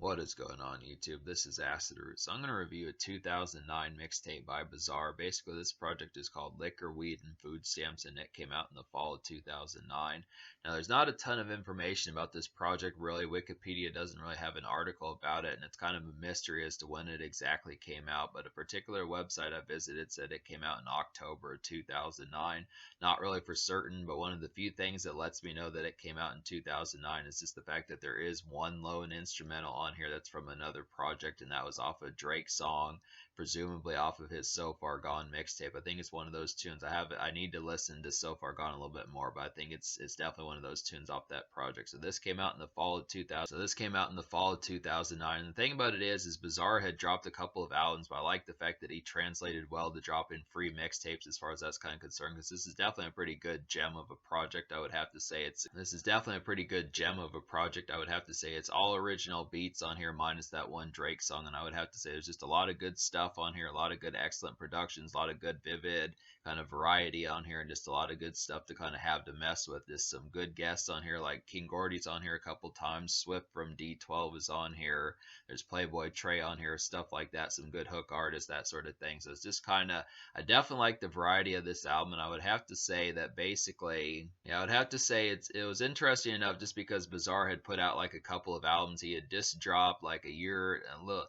What is going on, YouTube? This is Acid Root. So I'm going to review a 2009 mixtape by Bizarre. Basically, this project is called Liquor, Weed, and Food Stamps, and it came out in the fall of 2009. Now, there's not a ton of information about this project, really. Wikipedia doesn't really have an article about it, and it's kind of a mystery as to when it exactly came out. But a particular website I visited said it came out in October of 2009. Not really for certain, but one of the few things that lets me know that it came out in 2009 is just the fact that there is one lone instrumental on here that's from another project, and that was off a Drake song, presumably off of his So Far Gone mixtape. I think it's one of those tunes. I need to listen to So Far Gone a little bit more, but I think it's definitely one of those tunes off that project. So this came out in the fall of 2000. So this came out in the fall of 2009. And the thing about it is Bizarre had dropped a couple of albums, but I like the fact that he translated well to drop in free mixtapes as far as that's kind of concerned, because this is definitely a pretty good gem of a project. I would have to say this is definitely a pretty good gem of a project. I would have to say it's all original beats on here minus that one Drake song, and I would have to say there's just a lot of good stuff on here, a lot of good excellent productions, a lot of good vivid kind of variety on here, and just a lot of good stuff to kind of have to mess with. Just some good guests on here, like King Gordy's on here a couple times, Swift from D12 is on here, there's Playboy Trey on here, stuff like that, some good hook artists, that sort of thing. So it's just kind of, I definitely like the variety of this album, and I would have to say that basically, yeah, I would have to say it was interesting enough just because Bizarre had put out like a couple of albums. He had just dropped like a year, a little,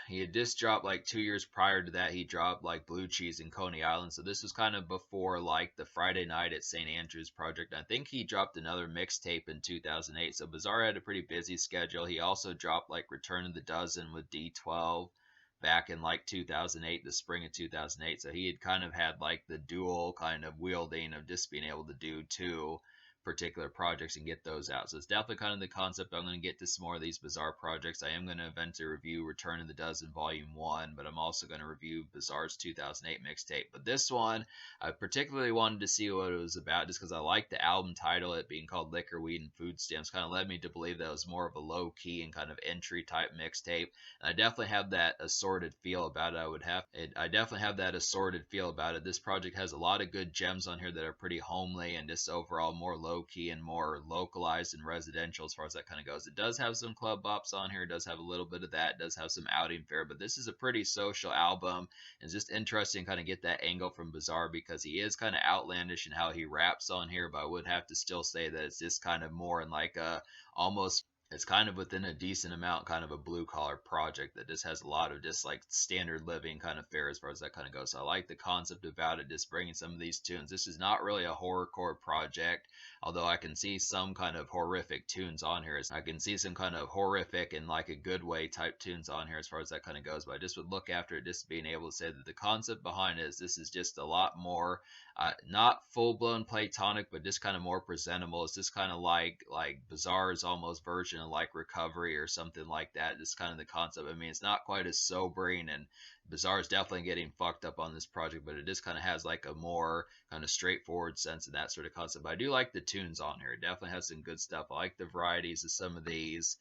he had just dropped like 2 years prior to that. He dropped like Blue Cheese and Coney Island. So this was kind of before like the Friday Night at St. Andrews project. I think he dropped another mixtape in 2008. So Bizarre had a pretty busy schedule. He also dropped like Return of the Dozen with D12 back in like 2008, the spring of 2008. So he had kind of had like the dual kind of wielding of just being able to do two particular projects and get those out. So it's definitely kind of the concept. I'm going to get to some more of these Bizarre projects. I am going to eventually review Return of the Dozen Volume 1, but I'm also going to review Bizarre's 2008 mixtape. But this one, I particularly wanted to see what it was about just because I like the album title, it being called Liquor, Weed, and Food Stamps. Kind of led me to believe that it was more of a low-key and kind of entry type mixtape. And I definitely have that assorted feel about it. I definitely have that assorted feel about it. This project has a lot of good gems on here that are pretty homely and just overall more low key and more localized and residential as far as that kind of goes. It does have some club bops on here. It does have a little bit of that. It does have some outing fare, but this is a pretty social album. It's just interesting to kind of get that angle from Bizarre because he is kind of outlandish in how he raps on here, but I would have to still say that it's just kind of more in like a almost, it's kind of within a decent amount, kind of a blue collar project that just has a lot of just like standard living kind of fare as far as that kind of goes. So I like the concept about it, just bringing some of these tunes. This is not really a horrorcore project, although I can see some kind of horrific tunes on here. I can see some kind of horrific in like a good way type tunes on here as far as that kind of goes. But I just would look after it, just being able to say that the concept behind it is this is just a lot more not full blown platonic, but just kind of more presentable. It's just kind of like Bizarre's almost version of like Recovery or something like that. Just kind of the concept. I mean, it's not quite as sobering, and Bizarre's definitely getting fucked up on this project, but it just kind of has like a more kind of straightforward sense of that sort of concept. But I do like the tunes on here. It definitely has some good stuff. I like the varieties of some of these.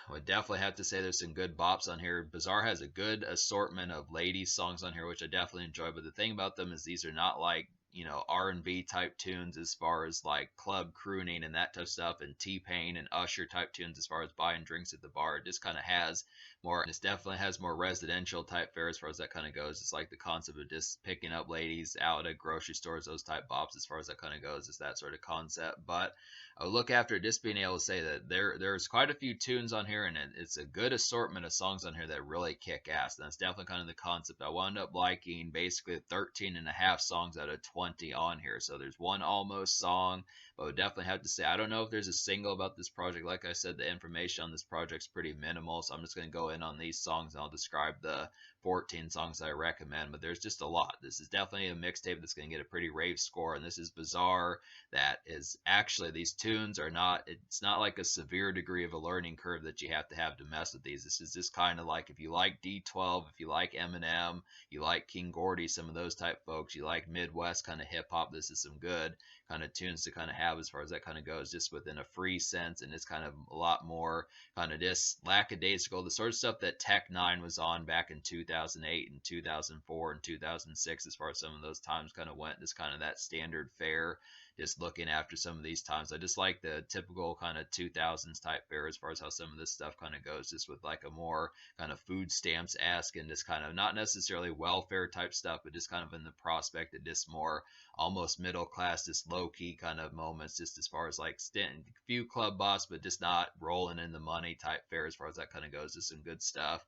I would definitely have to say there's some good bops on here. Bizarre has a good assortment of ladies songs on here, which I definitely enjoy. But the thing about them is these are not like, you know, R&B type tunes as far as like club crooning and that type of stuff, and T-Pain and Usher type tunes as far as buying drinks at the bar. It just kind of has more, this definitely has more residential type fare as far as that kind of goes. It's like the concept of just picking up ladies out at grocery stores, those type bops as far as that kind of goes. It's that sort of concept. But I'll look after it, just being able to say that there's quite a few tunes on here, and it's a good assortment of songs on here that really kick ass. And that's definitely kind of the concept. I wound up liking basically 13 and a half songs out of 20 on here. So there's one almost song, but I would definitely have to say I don't know if there's a single about this project. Like I said, the information on this project's pretty minimal, so I'm just going to go in on these songs and I'll describe the 14 songs I recommend. But there's just a lot. This is definitely a mixtape that's going to get a pretty rave score, and this is Bizarre. That is actually, these tunes are not, it's not like a severe degree of a learning curve that you have to mess with these. This is just kind of like if you like D12, if you like Eminem, you like King Gordy, some of those type folks, you like Midwest kind of hip hop, this is some good kind of tunes to kind of have as far as that kind of goes, just within a free sense. And it's kind of a lot more kind of just lackadaisical, the sort of stuff that Tech Nine was on back in 2008 and 2004 and 2006 as far as some of those times kind of went, just kind of that standard fare, just looking after some of these times. I just like the typical kind of 2000s type fare as far as how some of this stuff kind of goes, just with like a more kind of food stamps esque and just kind of not necessarily welfare type stuff, but just kind of in the prospect of just more almost middle class, just low key kind of moments, just as far as like stint, few club boss, but just not rolling in the money type fare as far as that kind of goes. Just some good stuff.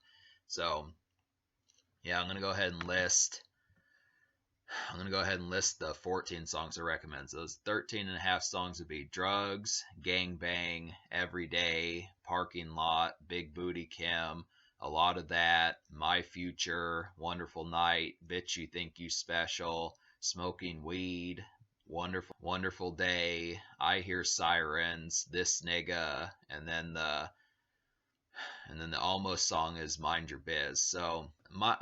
So yeah, I'm gonna go ahead and list the 14 songs I recommend. So those 13 and a half songs would be Drugs, Gang Bang, Every Day, Parking Lot, Big Booty Kim, A Lot of That, My Future, Wonderful Night, Bitch You Think You Special, Smoking Weed, Wonderful Day, I Hear Sirens, This Nigga, and then the almost song is Mind Your Biz. So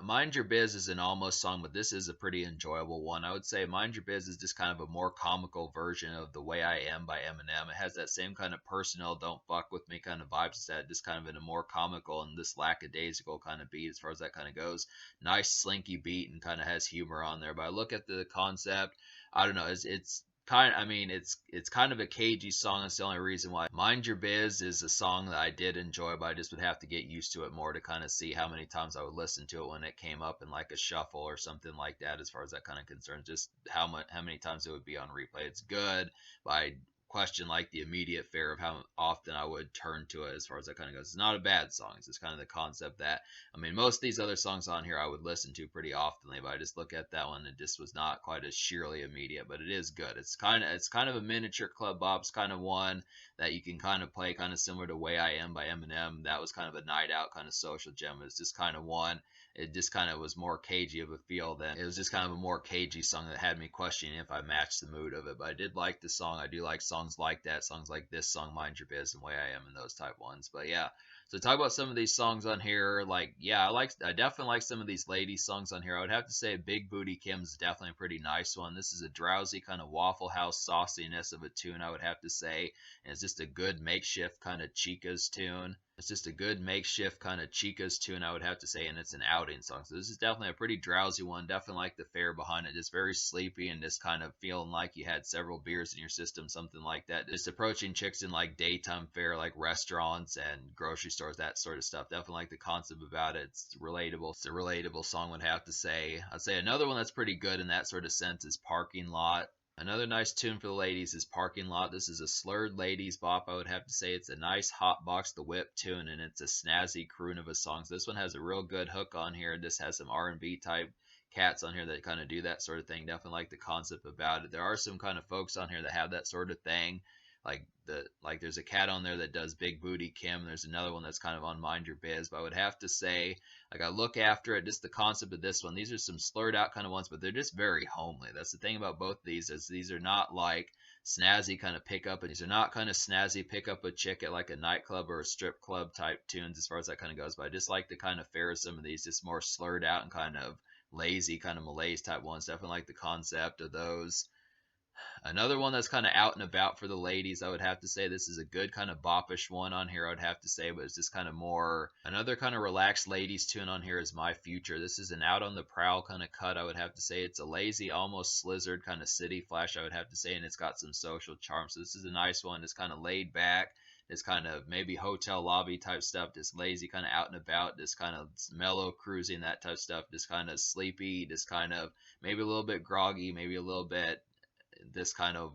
Mind Your Biz is an almost song, but this is a pretty enjoyable one. I would say Mind Your Biz is just kind of a more comical version of The Way I Am by Eminem. It has that same kind of personal, don't fuck with me kind of vibes instead, just kind of in a more comical and this lackadaisical kind of beat as far as that kind of goes. Nice slinky beat and kind of has humor on there. But I look at the concept, I don't know, it's kind I mean it's kind of a cagey song. That's the only reason why. Mind Your Biz is a song that I did enjoy, but I just would have to get used to it more to kind of see how many times I would listen to it when it came up in like a shuffle or something like that, as far as that kind of concerns. Just how many times it would be on replay. It's good, but I question like the immediate fear of how often I would turn to it as far as that kind of goes. It's not a bad song. It's just kind of the concept that, I mean, most of these other songs on here I would listen to pretty oftenly, but I just look at that one and it just was not quite as sheerly immediate, but it is good. It's kind of a miniature club bops kind of one that you can kind of play kind of similar to Way I Am by Eminem. That was kind of a night out kind of social gem. It's just kind of one. It just kind of was more cagey of a feel than it was just kind of a more cagey song that had me questioning if I matched the mood of it. But I did like the song. I do like songs like that, songs like this song, Mind Your Biz, and Way I Am, and those type ones. But yeah, so talk about some of these songs on here. Like, yeah, I definitely like some of these ladies songs on here. I would have to say Big Booty Kim's definitely a pretty nice one. This is a drowsy kind of Waffle House sauciness of a tune, I would have to say. And it's just a good makeshift kind of Chica's tune. It's just a good makeshift kind of Chica's tune, I would have to say, and it's an outing song. So this is definitely a pretty drowsy one. Definitely like the fare behind it. Just very sleepy and just kind of feeling like you had several beers in your system, something like that. Just approaching chicks in like daytime fare, like restaurants and grocery stores, that sort of stuff. Definitely like the concept about it. It's relatable. It's a relatable song, would have to say. I'd say another one that's pretty good in that sort of sense is Parking Lot. Another nice tune for the ladies is Parking Lot. This is a slurred ladies bop, I would have to say. It's a nice hot box the whip tune, and it's a snazzy croon of a song. So this one has a real good hook on here. This has some R&B type cats on here that kind of do that sort of thing. Definitely like the concept about it. There are some kind of folks on here that have that sort of thing. Like there's a cat on there that does Big Booty Kim. There's another one that's kind of on Mind Your Biz. But I would have to say, like, I look after it, just the concept of this one. These are some slurred out kind of ones, but they're just very homely. That's the thing about both of these, is these are not like snazzy kind of pickup, and these are not kind of snazzy pick up a chick at like a nightclub or a strip club type tunes as far as that kind of goes. But I just like the kind of fare of some of these, just more slurred out and kind of lazy kind of malaise type ones. Definitely like the concept of those. Another one that's kind of out and about for the ladies, I would have to say this is a good kind of boppish one on here, I would have to say, but it's just kind of more, another kind of relaxed ladies tune on here is My Future. This is an out on the prowl kind of cut, I would have to say. It's a lazy, almost slizzard kind of city flash, I would have to say, and it's got some social charm. So this is a nice one. It's kind of laid back. It's kind of maybe hotel lobby type stuff, just lazy, kind of out and about, just kind of mellow cruising, that type of stuff, just kind of sleepy, just kind of maybe a little bit groggy, maybe a little bit this kind of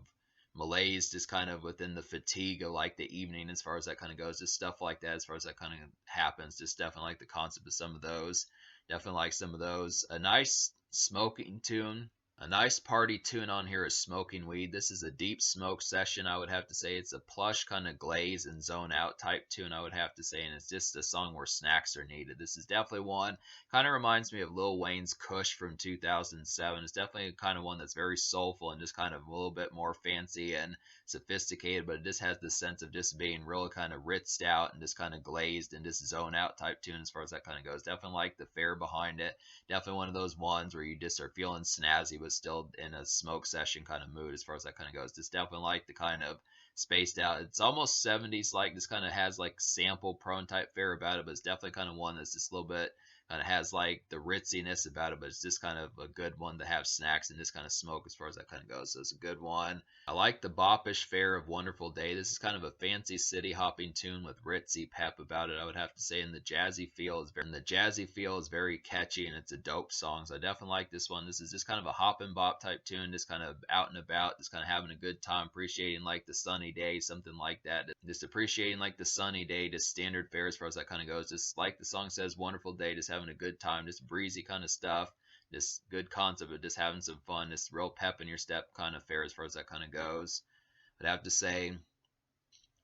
malaise, just kind of within the fatigue of like the evening as far as that kind of goes, just stuff like that as far as that kind of happens. Just definitely like the concept of some of those. Definitely like some of those. A nice smoking tune. A nice party tune on here is Smoking Weed. This is a deep smoke session, I would have to say. It's a plush kind of glaze and zone out type tune, I would have to say, and it's just a song where snacks are needed. This is definitely one, kind of reminds me of Lil Wayne's Kush from 2007. It's definitely kind of one that's very soulful and just kind of a little bit more fancy and sophisticated, but it just has the sense of just being real kind of ritzed out and just kind of glazed and just zone out type tune as far as that kind of goes. Definitely like the fare behind it. Definitely one of those ones where you just are feeling snazzy but still in a smoke session kind of mood as far as that kind of goes. Just definitely like the kind of spaced out. It's almost 70s, like this kind of has like sample prone type fare about it, but it's definitely kind of one that's just a little bit Kind of has like the ritziness about it, but it's just kind of a good one to have snacks and just kind of smoke as far as that kind of goes. So it's a good one. I like the boppish fare of Wonderful Day. This is kind of a fancy city hopping tune with ritzy pep about it, I would have to say. And the jazzy feel is very catchy and it's a dope song. So I definitely like this one. This is just kind of a hop and bop type tune, just kind of out and about, just kind of having a good time, appreciating like the sunny day, something like that. Just appreciating like the sunny day, just standard fare as far as that kind of goes. Just like the song says, wonderful day, just having a good time, just breezy kind of stuff. Just good concept of just having some fun, just real pep in your step kind of fare as far as that kind of goes. I'd have to say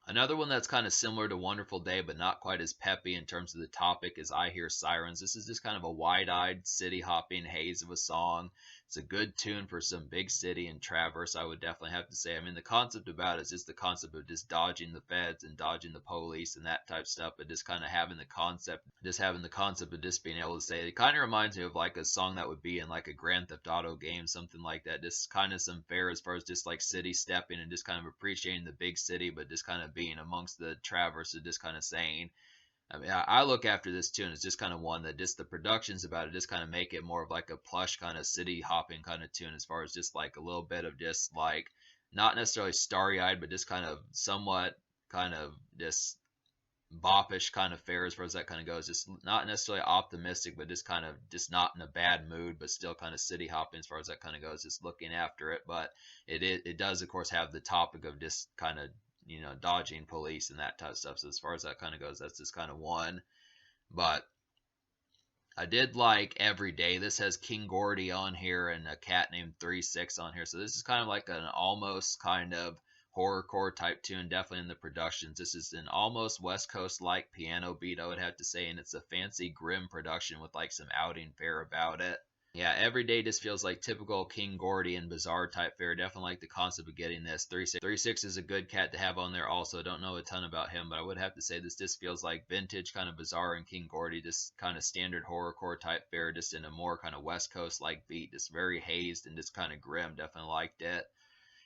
another one that's kind of similar to Wonderful Day, but not quite as peppy in terms of the topic is I Hear Sirens. This is just kind of a wide-eyed, city-hopping haze of a song. It's a good tune for some big city and traverse, I would definitely have to say. I mean, the concept about it is just the concept of just dodging the feds and dodging the police and that type of stuff, but just kind of having the concept of just being able to say, it kind of reminds me of like a song that would be in like a Grand Theft Auto game, something like that. Just kind of some fare as far as just like city stepping and just kind of appreciating the big city, but just kind of being amongst the traverse and just kind of saying, I mean, I look after this tune. It's just kind of one that just the productions about it just kind of make it more of like a plush kind of city hopping kind of tune as far as just like a little bit of just like not necessarily starry eyed, but just kind of somewhat kind of just boppish kind of fare as far as that kind of goes. Just not necessarily optimistic, but just kind of just not in a bad mood, but still kind of city hopping as far as that kind of goes. Just looking after it, but it does of course have the topic of just kind of dodging police and that type of stuff. So as far as that kind of goes, that's just kind of one. But I did like Every Day. This has King Gordy on here and a cat named 3-6 on here. So this is kind of like an almost kind of horrorcore type tune, definitely in the productions. This is an almost West Coast like piano beat, I would have to say, and it's a fancy grim production with like some outing fare about it. Yeah, Every Day just feels like typical King Gordy and bizarre type fare. Definitely like the concept of getting this. 3-6 is a good cat to have on there also. Don't know a ton about him, but I would have to say this just feels like vintage kind of bizarre and King Gordy, just kind of standard horrorcore type fare, just in a more kind of West Coast like beat, just very hazed and just kind of grim. Definitely liked it.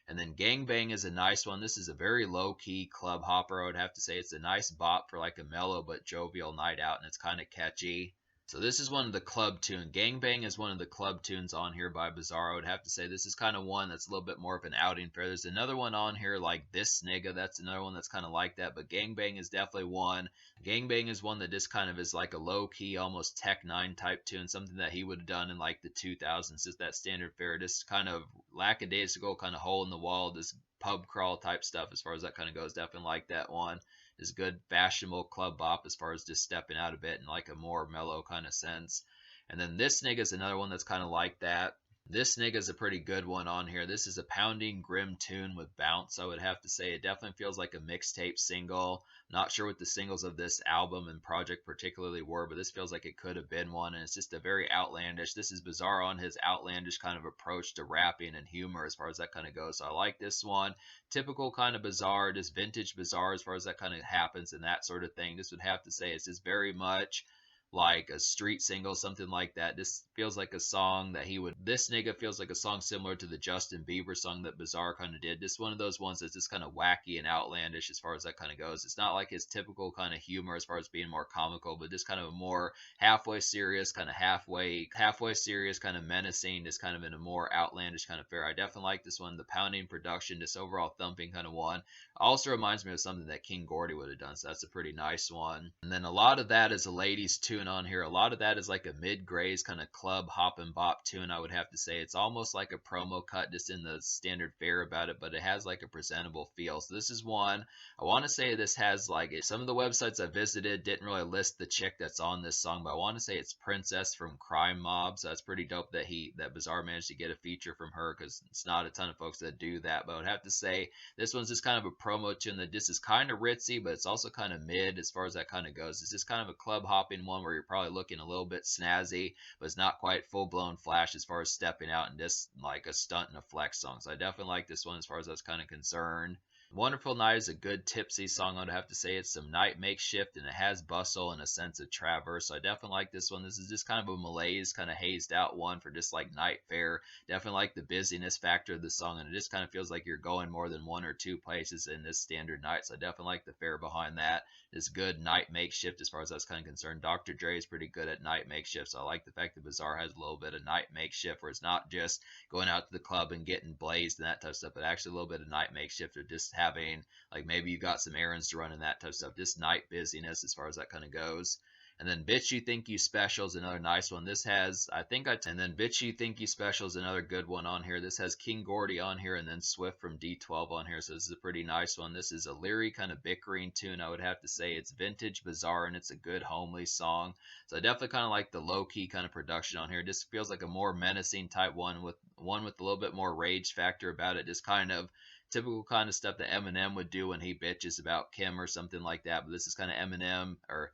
And then Gangbang is a nice one. This is a very low-key club hopper, I would have to say. It's a nice bop for like a mellow but jovial night out, and it's kind of catchy. So this is one of the club tunes. Gangbang is one of the club tunes on here by Bizarre. I would have to say this is kind of one that's a little bit more of an outing fare. There's another one on here like This Nigga. That's another one that's kind of like that. But Gangbang is definitely one. Gangbang is one that just kind of is like a low-key, almost Tech 9 type tune. Something that he would have done in like the 2000s. Just that standard fare. Just kind of lackadaisical, kind of hole in the wall. This pub crawl type stuff as far as that kind of goes. Definitely like that one. Is good fashionable club bop as far as just stepping out a bit in like a more mellow kind of sense. And then This Nigga is another one that's kind of like that. This Nigga is a pretty good one on here. This is a pounding grim tune with bounce, I would have to say. It definitely feels like a mixtape single. Not sure what the singles of this album and project particularly were, but this feels like it could have been one. And it's just a very outlandish. This is Bizarre on his outlandish kind of approach to rapping and humor as far as that kind of goes. So I like this one. Typical kind of Bizarre, just vintage Bizarre as far as that kind of happens and that sort of thing. This would have to say it's just very much like a street single, something like that. This feels like a song that he would. This Nigga feels like a song similar to the Justin Bieber song that Bizarre kind of did. Just one of those ones that's just kind of wacky and outlandish as far as that kind of goes. It's not like his typical kind of humor as far as being more comical, but just kind of a more halfway serious, kind of halfway serious, kind of menacing, just kind of in a more outlandish kind of fare. I definitely like this one. The pounding production, just overall thumping kind of one. Also reminds me of something that King Gordy would have done, so that's a pretty nice one. And then a lot of that is a ladies tune on here. A lot of that is like a mid-graze kind of club hop and bop tune, I would have to say. It's almost like a promo cut just in the standard fare about it, but it has like a presentable feel. So this is one. I want to say this has like some of the websites I visited didn't really list the chick that's on this song, but I want to say it's Princess from Crime Mob. So that's pretty dope that Bizarre managed to get a feature from her, because it's not a ton of folks that do that. But I would have to say this one's just kind of a promo tune that just is kind of ritzy, but it's also kind of mid as far as that kind of goes. It's just kind of a club hopping one where you're probably looking a little bit snazzy, but it's not quite full blown flash as far as stepping out and just like a stunt and a flex song. So I definitely like this one as far as that's kind of concerned. Wonderful Night is a good tipsy song, I'd have to say. It's some night makeshift and it has bustle and a sense of traverse. So I definitely like this one. This is just kind of a malaise, kind of hazed out one for just like night fare. Definitely like the busyness factor of the song, and it just kind of feels like you're going more than one or two places in this standard night. So I definitely like the fare behind that. this good night makeshift as far as that's kind of concerned. Dr. Dre is pretty good at night makeshift, so I like the fact that Bizarre has a little bit of night makeshift where it's not just going out to the club and getting blazed and that type of stuff, but actually a little bit of night makeshift or just having, like, maybe you got some errands to run and that type of stuff. Just night busyness as far as that kind of goes. And then Bitch You Think You Special is another nice one. This has, and then Bitch You Think You Special is another good one on here. This has King Gordy on here and then Swift from D12 on here. So this is a pretty nice one. This is a leery kind of bickering tune. I would have to say it's vintage, bizarre, and it's a good homely song. So I definitely kind of like the low key kind of production on here. It just feels like a more menacing type one with a little bit more rage factor about it. Just kind of typical kind of stuff that Eminem would do when he bitches about Kim or something like that. But this is kind of Eminem, or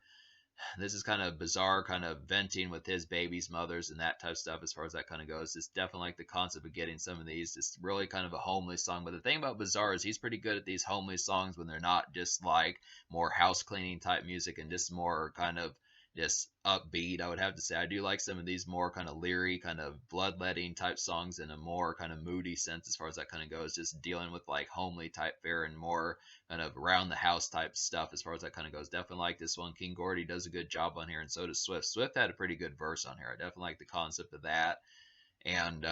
this is kind of bizarre, kind of venting with his baby's mothers and that type of stuff as far as that kind of goes. It's definitely like the concept of getting some of these. It's really kind of a homely song. But the thing about Bizarre is he's pretty good at these homely songs when they're not just like more house cleaning type music and just more kind of just upbeat. I would have to say I do like some of these more kind of leery, kind of bloodletting type songs in a more kind of moody sense as far as that kind of goes, just dealing with like homely type fare and more kind of around the house type stuff as far as that kind of goes. Definitely like this one. King Gordy does a good job on here, and so does Swift. Swift had a pretty good verse on here. I definitely like the concept of that. And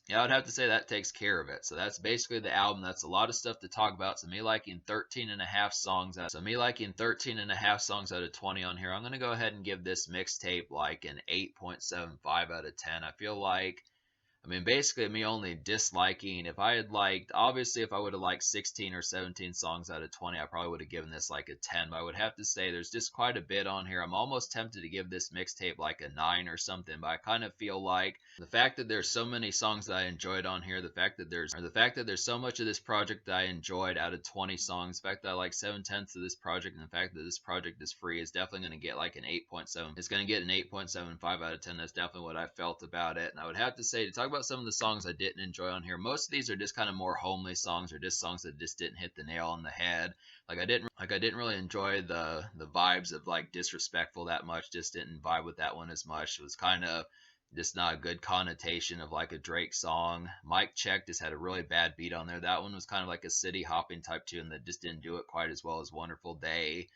yeah, I would have to say that takes care of it. So that's basically the album. That's a lot of stuff to talk about. So me liking 13 and a half songs out of 20 on here. I'm going to go ahead and give this mixtape like an 8.75 out of 10. I feel like, I mean, basically me only disliking, if I had liked, obviously if I would have liked 16 or 17 songs out of 20, I probably would have given this like a 10, but I would have to say there's just quite a bit on here. I'm almost tempted to give this mixtape like a 9 or something, but I kind of feel like the fact that there's so many songs that I enjoyed on here, the fact that there's so much of this project that I enjoyed out of 20 songs, the fact that I like 7/10 of this project, and the fact that this project is free is definitely going to get like an 8.7. It's going to get an 8.75 out of 10. That's definitely what I felt about it. And I would have to say, to talk about some of the songs I didn't enjoy on here, most of these are just kind of more homely songs or just songs that just didn't hit the nail on the head. Like I didn't really enjoy the vibes of like Disrespectful that much. Just didn't vibe with that one as much. It was kind of just not a good connotation of like a Drake song. Mike Check just had a really bad beat on there. That one was kind of like a city hopping type tune that just didn't do it quite as well as Wonderful Day.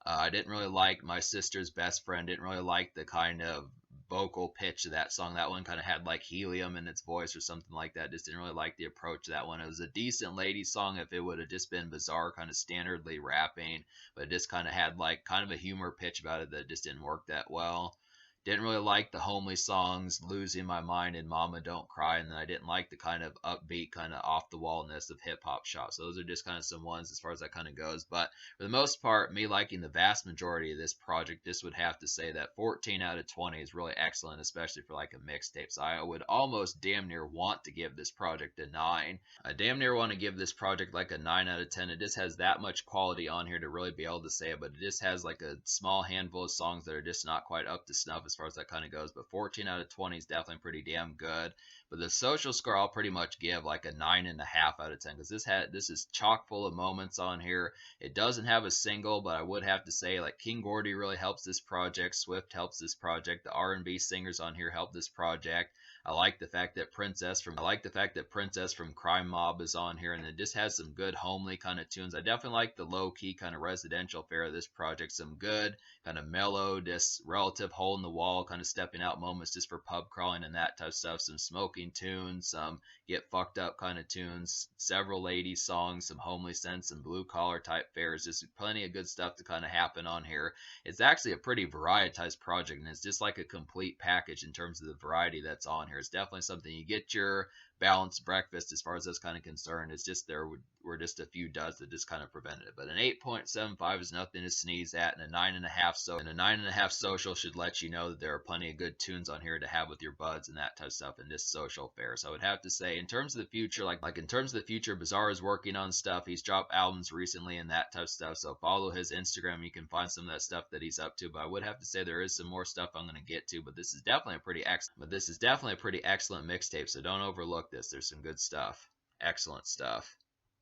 I didn't really like My Sister's Best Friend. Didn't really like the kind of vocal pitch of that song. That one kind of had like helium in its voice or something like that. Just didn't really like the approach of that one. It was a decent ladies song if it would have just been Bizarre kind of standardly rapping, but it just kind of had like kind of a humor pitch about it that just didn't work that well. Didn't really like the homely songs, Losing My Mind and Mama Don't Cry, and then I didn't like the kind of upbeat, kind of off the wallness of hip hop shot. So those are just kind of some ones as far as that kind of goes. But for the most part, me liking the vast majority of this project, this would have to say that 14 out of 20 is really excellent, especially for like a mixtape. So I would almost damn near want to give this project a 9. I damn near want to give this project like a 9 out of 10. It just has that much quality on here to really be able to say it, but it just has like a small handful of songs that are just not quite up to snuff as far as that kind of goes. But 14 out of 20 is definitely pretty damn good. But the social score I'll pretty much give like a 9.5 out of 10, because this is chock full of moments on here. It doesn't have a single, but I would have to say like King Gordy really helps this project. Swift helps this project. The R&B singers on here help this project. I like the fact that Princess from Crime Mob is on here, and it just has some good homely kind of tunes. I definitely like the low key kind of residential fare of this project. Some good kind of mellow, just relative hole in the wall kind of stepping out moments just for pub crawling and that type of stuff. Some smoking tunes, some get fucked up kind of tunes, several ladies songs, some homely sense, some blue collar type fares. Just plenty of good stuff to kind of happen on here. It's actually a pretty varietized project, and it's just like a complete package in terms of the variety that's on here. It's definitely something you get your balanced breakfast as far as that's kind of concerned. It's just there were just a few duds that just kind of prevented it. But an 8.75 is nothing to sneeze at, and a 9.5 social should let you know that there are plenty of good tunes on here to have with your buds and that type of stuff in this social fare. So I would have to say, in terms of the future, like in terms of the future, Bizarre is working on stuff. He's dropped albums recently and that type of stuff. So follow his Instagram. You can find some of that stuff that he's up to. But I would have to say there is some more stuff I'm going to get to. But this is definitely a pretty excellent mixtape. So don't overlook this. There's some good stuff. Excellent stuff.